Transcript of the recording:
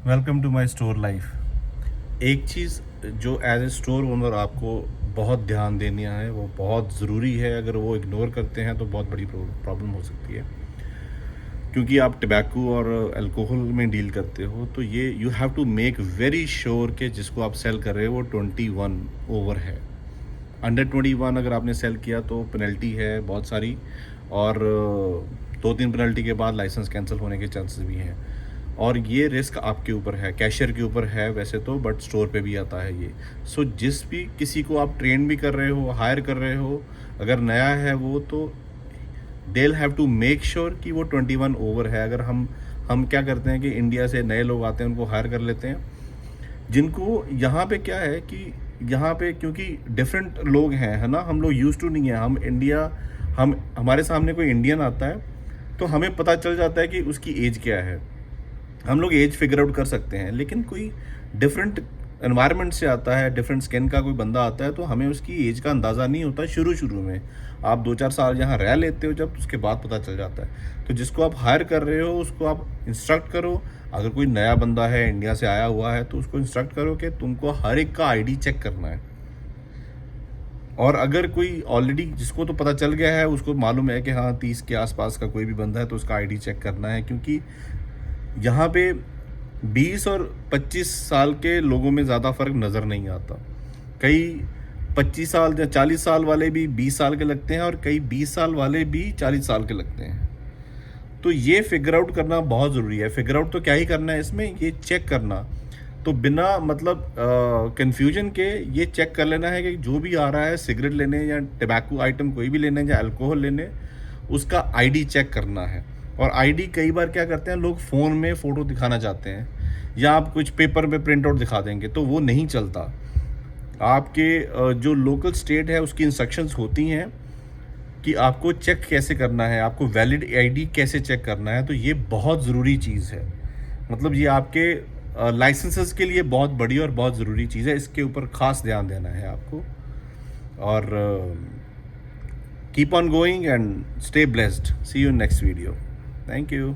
Welcome to my store life. एक चीज़ जो एज ए स्टोर ओनर आपको बहुत ध्यान देनी है, वो बहुत ज़रूरी है। अगर वो इग्नोर करते हैं तो बहुत बड़ी प्रॉब्लम हो सकती है, क्योंकि आप टबैको और अल्कोहल में डील करते हो। तो ये you have to make very sure कि जिसको आप सेल कर रहे हो वो 21 ओवर है। अंडर 21 अगर आपने सेल किया तो पेनल्टी है बहुत सारी, और 2-3 पेनल्टी के बाद लाइसेंस कैंसिल होने के चांसेस भी हैं। और ये रिस्क आपके ऊपर है, कैशियर के ऊपर है वैसे तो, बट स्टोर पे भी आता है ये। सो जिस भी किसी को आप ट्रेन भी कर रहे हो, हायर कर रहे हो, अगर नया है वो, तो they have to make sure कि वो 21 ओवर है। अगर हम क्या करते हैं कि इंडिया से नए लोग आते हैं, उनको हायर कर लेते हैं, जिनको यहाँ पे क्या है कि यहाँ पे क्योंकि डिफरेंट लोग हैं, है ना, हम लोग यूज टू नहीं है। हम इंडिया, हम हमारे सामने कोई इंडियन आता है तो हमें पता चल जाता है कि उसकी एज क्या है, हम लोग एज फिगर आउट कर सकते हैं। लेकिन कोई डिफरेंट एनवायरनमेंट से आता है, डिफरेंट स्किन का कोई बंदा आता है, तो हमें उसकी एज का अंदाज़ा नहीं होता शुरू में। आप 2-4 साल यहाँ रह लेते हो जब, उसके बाद पता चल जाता है। तो जिसको आप हायर कर रहे हो उसको आप इंस्ट्रक्ट करो। अगर कोई नया बंदा है, इंडिया से आया हुआ है, तो उसको इंस्ट्रक्ट करो कि तुमको हर एक का आईडी चेक करना है। और अगर कोई ऑलरेडी, जिसको तो पता चल गया है, उसको मालूम है कि हाँ 30 के आसपास का कोई भी बंदा है, तो उसका आईडी चेक करना है। क्योंकि यहाँ पे 20 और 25 साल के लोगों में ज़्यादा फ़र्क नज़र नहीं आता। कई 25 साल या 40 साल वाले भी 20 साल के लगते हैं, और कई 20 साल वाले भी 40 साल के लगते हैं। तो ये फिगर आउट करना बहुत ज़रूरी है। फिगर आउट तो क्या ही करना है इसमें, ये चेक करना। तो बिना मतलब कन्फ्यूजन के ये चेक कर लेना है कि जो भी आ रहा है सिगरेट लेने या टबैको आइटम कोई भी लेने या अल्कोहल लेने, उसका आईडी चेक करना है। और आईडी कई बार क्या करते हैं लोग, फ़ोन में फ़ोटो दिखाना चाहते हैं, या आप कुछ पेपर में प्रिंट आउट दिखा देंगे, तो वो नहीं चलता। आपके जो लोकल स्टेट है उसकी इंस्ट्रक्शंस होती हैं कि आपको चेक कैसे करना है, आपको वैलिड आईडी कैसे चेक करना है। तो ये बहुत ज़रूरी चीज़ है। मतलब ये आपके लाइसेंसेस के लिए बहुत बड़ी और बहुत ज़रूरी चीज़ है। इसके ऊपर ख़ास ध्यान देना है आपको। और keep on going and stay blessed. See you in next video. Thank you.